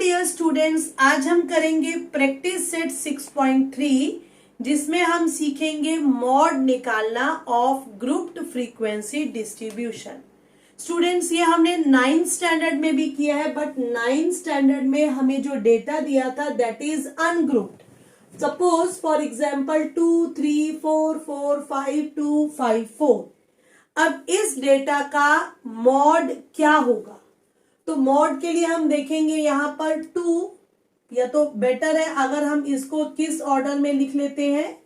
Dear students, आज हम करेंगे प्रैक्टिस सेट 6.3 जिसमें हम सीखेंगे मॉड निकालना of grouped frequency distribution. Students, ये हमने 9th स्टैंडर्ड में भी किया है, बट 9th स्टैंडर्ड में हमें जो डेटा दिया था that is ungrouped. Suppose for example 2 3 4 4 5 2 5 4। अब इस डेटा का मॉड क्या होगा? तो मॉड के लिए हम देखेंगे यहाँ पर 2, या तो बेटर है अगर हम इसको किस ऑर्डर में लिख लेते हैं,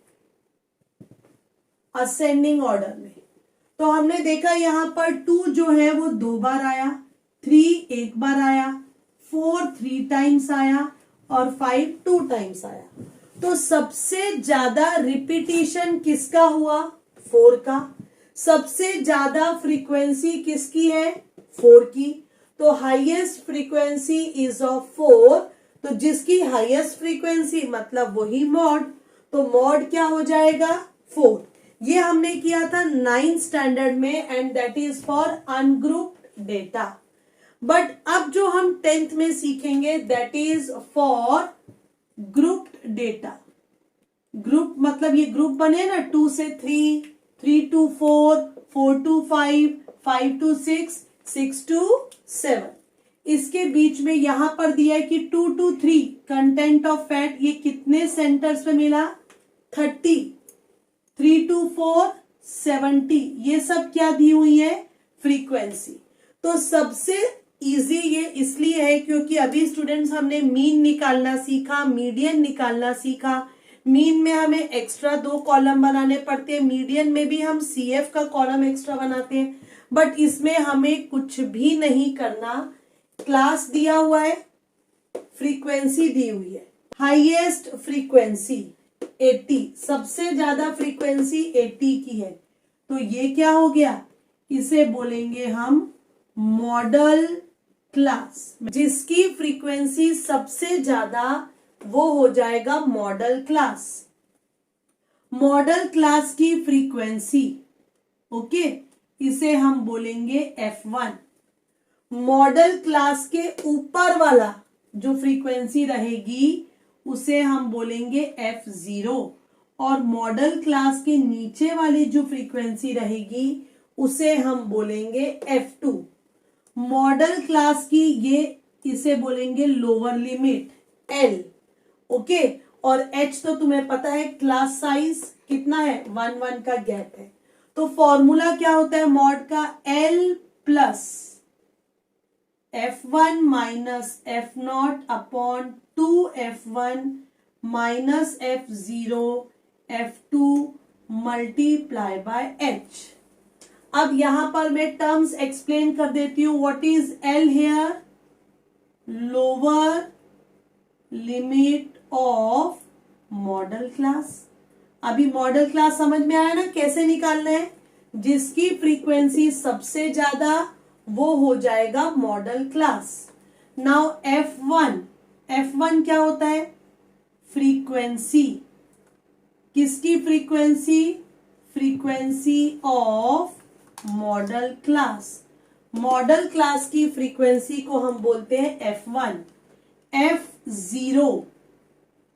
असेंडिंग ऑर्डर में। तो हमने देखा यहाँ पर 2 जो है वो 2 बार आया, 3 1 बार आया, 4 3 टाइम्स आया और 5 2 टाइम्स आया। तो सबसे ज्यादा रिपीटिशन किसका हुआ? 4 का। सबसे ज्यादा फ्रीक्वेंसी किसकी है? 4 की। तो हाईएस्ट फ्रीक्वेंसी इज ऑफ 4। तो जिसकी हाईएस्ट फ्रीक्वेंसी मतलब वही मॉड। तो मॉड क्या हो जाएगा? 4। ये हमने किया था 9th स्टैंडर्ड में and that is for ungrouped data. But अब जो हम 10th में सीखेंगे that is for grouped data. Group मतलब ये ग्रुप बने ना, 2 से 3, 3 to 4, 4 to 5, 5 to 6, 6 to 7। इसके बीच में यहां पर दिया है कि 2 to 3 कंटेंट ऑफ फैट, ये कितने सेंटर्स पे मिला? 30। 3 to 4 70। ये सब क्या दी हुई है? फ्रीक्वेंसी। तो सबसे इजी ये इसलिए है क्योंकि अभी स्टूडेंट्स हमने मीन निकालना सीखा, मीडियन निकालना सीखा। मीन में हमें एक्स्ट्रा 2 कॉलम बनाने पड़ते हैं, मीडियन में भी हम CF का कॉलम एक्स्ट्रा बनाते हैं, बट इसमें हमें कुछ भी नहीं करना। क्लास दिया हुआ है, फ्रीक्वेंसी दी हुई है, हाईएस्ट फ्रीक्वेंसी 80, सबसे ज्यादा फ्रीक्वेंसी 80 की है। तो ये क्या हो गया? इसे बोलेंगे हम मॉडल क्लास। जिसकी फ्रीक्वेंसी सबसे ज्यादा वो हो जाएगा मॉडल क्लास। मॉडल क्लास की फ्रीक्वेंसी ओके, इसे हम बोलेंगे F1। मॉडल क्लास के ऊपर वाला जो फ्रीक्वेंसी रहेगी उसे हम बोलेंगे F0, और मॉडल क्लास के नीचे वाली जो फ्रीक्वेंसी रहेगी उसे हम बोलेंगे F2। मॉडल क्लास की ये इसे बोलेंगे लोअर लिमिट L ओके। और H तो तुम्हें पता है क्लास साइज कितना है, 1 1 का गैप है। तो फॉर्मूला क्या होता है मॉड का? L plus F1 minus F0 upon 2F1 minus F0 F2 multiply by H। अब यहां पर मैं टर्म्स एक्सप्लेन कर देती हूं। What is L here? Lower limit of modal class. अभी मॉडल क्लास समझ में आया ना कैसे निकालना है? जिसकी फ्रीक्वेंसी सबसे ज्यादा वो हो जाएगा मॉडल क्लास। नाउ F1 क्या होता है? फ्रीक्वेंसी। किसकी frequency? Frequency of modal class. Model class की फ्रीक्वेंसी को हम बोलते हैं F1।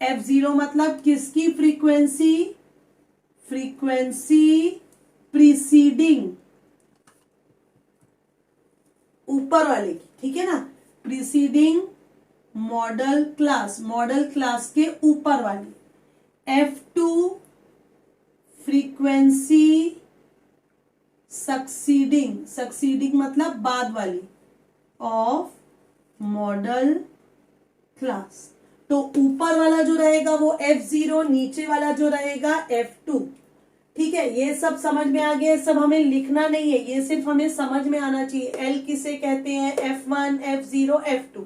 F0 मतलब किसकी फ्रीक्वेंसी? फ्रीक्वेंसी प्रीसीडिंग, ऊपर वाले की, ठीक है ना? Preceding model class, model class के ऊपर वाली। F2 फ्रीक्वेंसी सक्सीडिंग मतलब बाद वाली ऑफ मॉडल क्लास। तो ऊपर वाला जो रहेगा वो F0, नीचे वाला जो रहेगा F2। ठीक है, ये सब समझ में आ गया। सब हमें लिखना नहीं है, ये सिर्फ हमें समझ में आना चाहिए। L किसे कहते हैं? F1 F0 F2।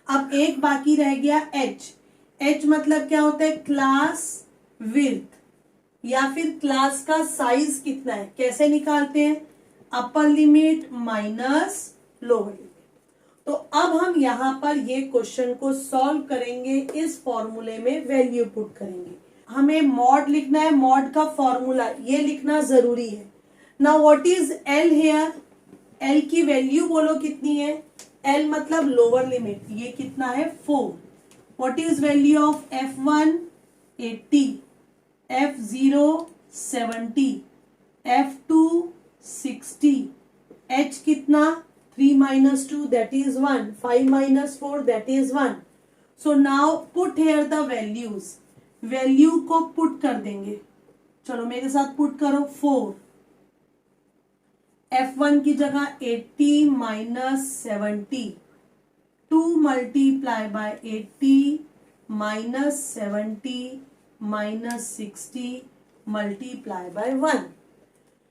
अब एक बाकी रह गया H मतलब क्या होता है? क्लास विड्थ, या फिर क्लास का साइज कितना है। कैसे निकालते हैं? Upper limit minus lower limit. तो अब हम यहां पर ये क्वेश्चन को सॉल्व करेंगे, इस फॉर्मूले में वैल्यू पुट करेंगे। हमें मॉड लिखना है, मॉड का फॉर्मूला ये लिखना जरूरी है। Now what is L here? L की वैल्यू बोलो कितनी है? L मतलब लोअर लिमिट, ये कितना है 4. What is value of F1 80, F0 70, F2 60, H कितना 3 minus 2 that is 1, 5 minus 4 that is 1. So now put here the values. Value को पुट कर देंगे. चलो मेरे साथ पुट करो. 4 F1 की जगह 80 minus 70, 2 multiply by 80 minus 70 minus 60 multiply by 1.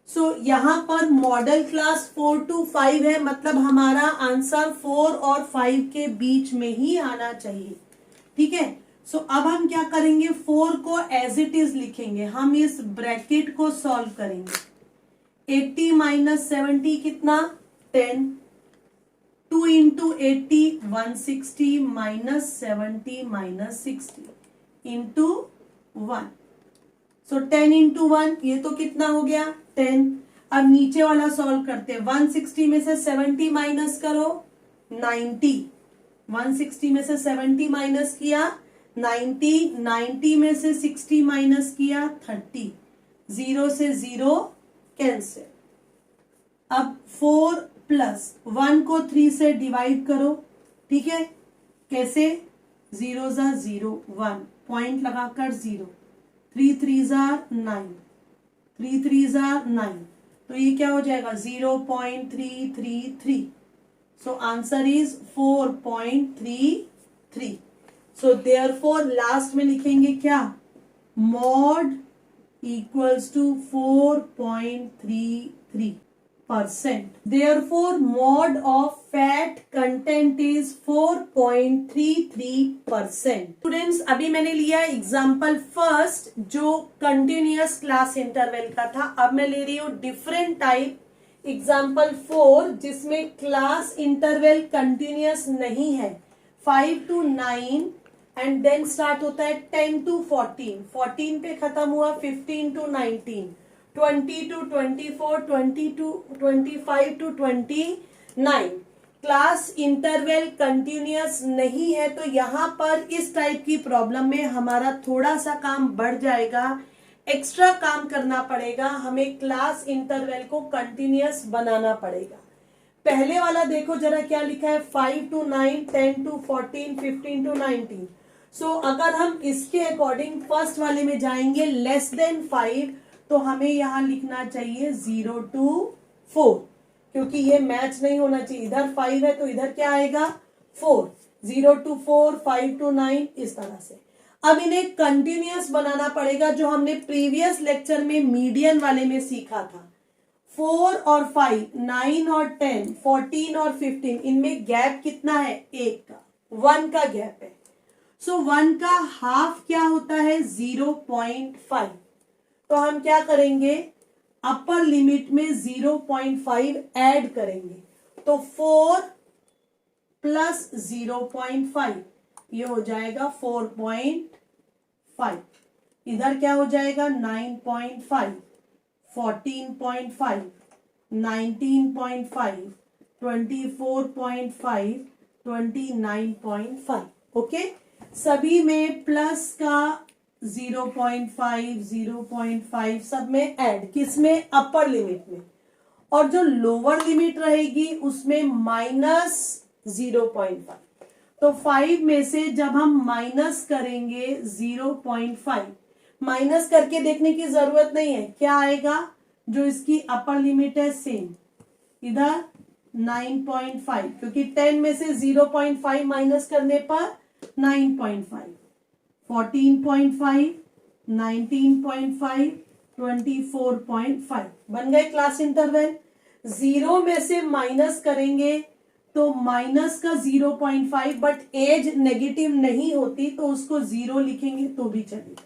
So यहाँ पर मॉडल क्लास 4 to 5 है, मतलब हमारा आंसर 4 और 5 के बीच में ही आना चाहिए. ठीक है. सो अब हम क्या करेंगे, 4 को एज इट इज लिखेंगे. हम इस ब्रैकेट को सॉल्व करेंगे. 80 माइनस 70 कितना 10, 2 इंटू 80 160 माइनस 70 माइनस 60 इंटू 1. सो 10 इंटू 1 ये तो कितना हो गया 10. अब नीचे वाला सॉल्व करते हैं. 160 में से 70 माइनस करो 90. 160 में से 70 माइनस किया 90, 90 में से 60 माइनस किया 30. 0 से 0 कैंसिल. अब 4 प्लस 1 को 3 से डिवाइड करो. ठीक है. कैसे, 0 जा 0 1 पॉइंट लगाकर 0, 3 3 जा 9, 3 3 जा 9. तो ये क्या हो जाएगा 0.333. So answer is 4.33. So therefore last में लिखेंगे क्या, mod equals to 4.33%. Therefore, mod of fat content is 4.33%. Students, अभी मैंने लिया एग्जाम्पल फर्स्ट जो कंटिन्यूअस क्लास इंटरवल का था. अब मैं ले रही हूँ डिफरेंट टाइप एग्जाम्पल 4 जिसमें क्लास इंटरवल कंटिन्यूअस नहीं है. 5 to 9 एंड देन स्टार्ट होता है 10 to 14, 14 पे खत्म हुआ 15 to 19, 20 to 24, 20 to 25 to 29. Class interval continuous नहीं है तो यहाँ पर इस टाइप की प्रॉब्लम में हमारा थोड़ा सा काम बढ़ जाएगा, एक्स्ट्रा काम करना पड़ेगा. हमें क्लास इंटरवल को कंटिन्यूअस बनाना पड़ेगा. पहले वाला देखो जरा क्या लिखा है, 5 to 9, 10 to 14, 15 to 19. सो अगर हम इसके अकॉर्डिंग फर्स्ट वाले में जाएंगे लेस देन 5 तो हमें यहां लिखना चाहिए 0 to 4 क्योंकि ये मैच नहीं होना चाहिए. इधर 5 है तो इधर क्या आएगा 4. 0 to 4, 5 to 9 इस तरह से. अब इन्हें कंटिन्यूअस बनाना पड़ेगा जो हमने प्रीवियस लेक्चर में मीडियन वाले में सीखा था. 4 और 5, 9 और 10, 14 और 15 इनमें गैप कितना है, 1 का, 1 का गैप है. सो 1 का हाफ क्या होता है 0.5. तो हम क्या करेंगे, अपर लिमिट में 0.5 ऐड करेंगे तो 4 प्लस 0.5 ये हो जाएगा 4.5. इधर क्या हो जाएगा 9.5, 14.5, 19.5, 24.5, 29.5. ओके. सभी में प्लस का 0.5, 0.5 सब में ऐड, किसमें, अपर लिमिट में. और जो लोअर लिमिट रहेगी उसमें माइनस 0.5. तो 5 में से जब हम माइनस करेंगे 0.5, माइनस करके देखने की जरूरत नहीं है, क्या आएगा, जो इसकी अपर लिमिट है सेम, इधर 9.5 क्योंकि 10 में से 0.5 माइनस करने पर 9.5, 14.5, 19.5, 24.5 बन गए क्लास इंटरवल. 0 में से माइनस करेंगे तो माइनस का 0.5 बट एज नेगेटिव नहीं होती तो उसको 0 लिखेंगे तो भी चलेगा.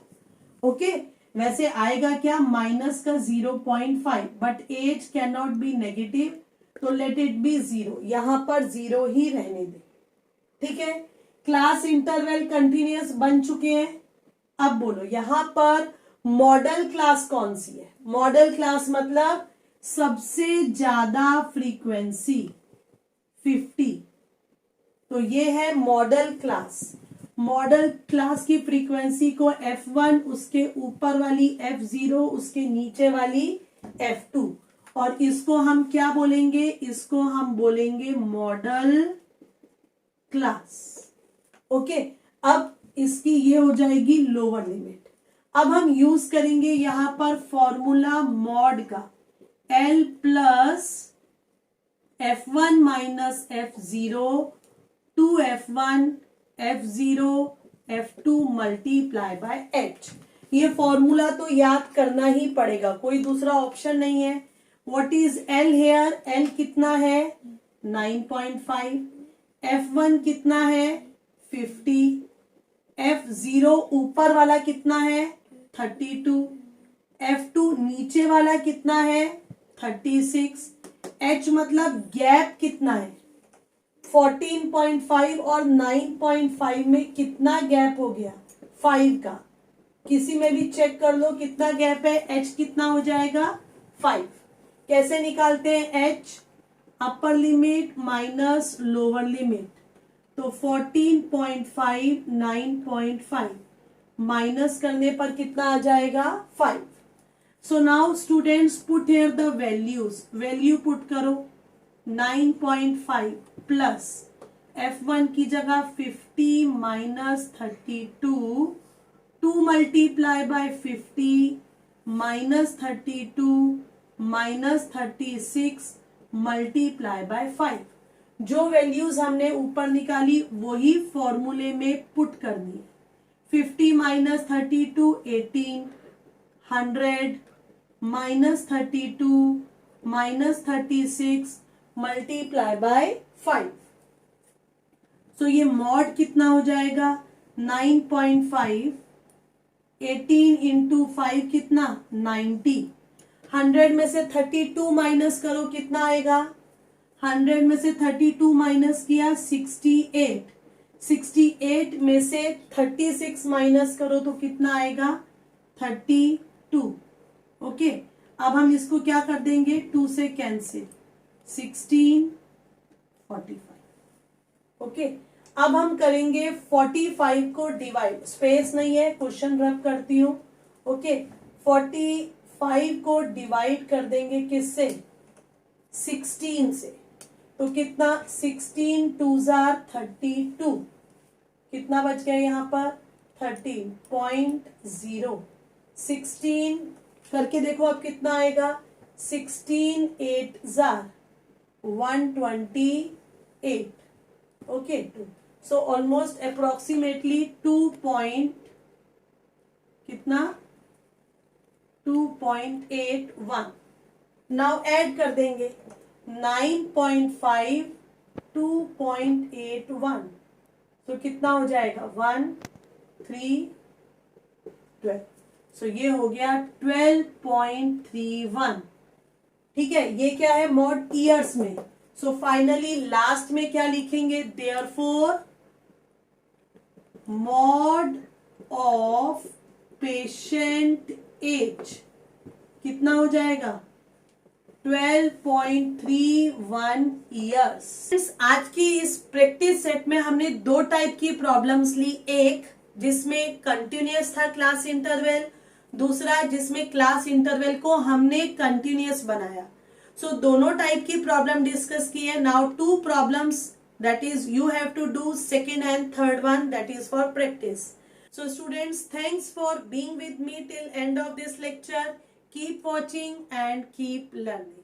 ओके. वैसे आएगा क्या, माइनस का 0.5 but as can not be negative तो लेट इट बी 0. यहां पर 0 ही रहने दे. ठीक है. क्लास इंटरवल कंटिन्यूअस बन चुके हैं. अब बोलो यहां पर मॉडल क्लास कौन सी है. मॉडल क्लास मतलब सबसे ज्यादा फ्रीक्वेंसी 50, तो ये है मॉडल क्लास। मॉडल क्लास की फ्रीक्वेंसी को F1, उसके ऊपर वाली F0, उसके नीचे वाली F2, और इसको हम क्या बोलेंगे, इसको हम बोलेंगे मॉडल क्लास। ओके, अब इसकी ये हो जाएगी लोअर लिमिट। अब हम यूज करेंगे यहां पर फॉर्मूला मॉड का, L plus F1 minus F0 2F1 F0 F2 multiply by H। ये फॉर्मूला तो याद करना ही पड़ेगा, कोई दूसरा ऑप्शन नहीं है। What is L here, L कितना है 9.5, F1 कितना है 50, F0 ऊपर वाला कितना है 32, F2 नीचे वाला कितना है 36, H मतलब गैप कितना है 14.5 और 9.5 में कितना गैप हो गया 5 का। किसी में भी चेक कर लो कितना गैप है, H कितना हो जाएगा 5। कैसे निकालते हैं H, upper limit minus lower limit, तो 14.5 9.5 माइनस करने पर कितना आ जाएगा 5। So now students put here the values, value put करो 9.5 प्लस F1 की जगह 50 minus 32, 2 multiply by 50 minus 32 minus 36 multiply by 5। जो वैल्यूज हमने ऊपर निकाली वही फॉर्मूले में पुट करनी है। 50 minus 32 18, 100 minus 32 minus 36 multiply by 5। सो ये मॉड कितना हो जाएगा 9.5, 18 इंटू 5 कितना 90, 100 में से 32 माइनस करो कितना आएगा, 100 में से 32 माइनस किया 68, 68 में से 36 माइनस करो तो कितना आएगा 32। ओके, अब हम इसको क्या कर देंगे 2 से कैंसिल, 16 45। ओके, अब हम करेंगे 45 को डिवाइड, स्पेस नहीं है क्वेश्चन रब करती हूँ। ओके, 45 को डिवाइड कर देंगे किससे 16 से, तो कितना 16 2 जार 32, कितना बच गया यहाँ पर 13.0। 16 करके देखो अब कितना आएगा, 16 8 jar 128। Okay, so almost approximately 2.81। Now add कर देंगे 9.5 2.81, तो कितना हो जाएगा 1 3 12। सो ये हो गया 12.31। ठीक है, ये क्या है मॉड ईयर्स में। सो फाइनली लास्ट में क्या लिखेंगे, therefore mod of patient age कितना हो जाएगा 12.31 ईयर्स। आज की इस प्रैक्टिस सेट में हमने 2 टाइप की प्रॉब्लम्स ली, एक जिसमें कंटिन्यूअस था क्लास इंटरवल, दूसरा जिसमें क्लास इंटरवल को हमने कंटिन्यूअस बनाया। सो दोनों टाइप की प्रॉब्लम डिस्कस की है। Now 2 problems, that is you have to do second and third one, that is for practice. So students, thanks for being with me till end of this lecture. Keep watching and keep learning.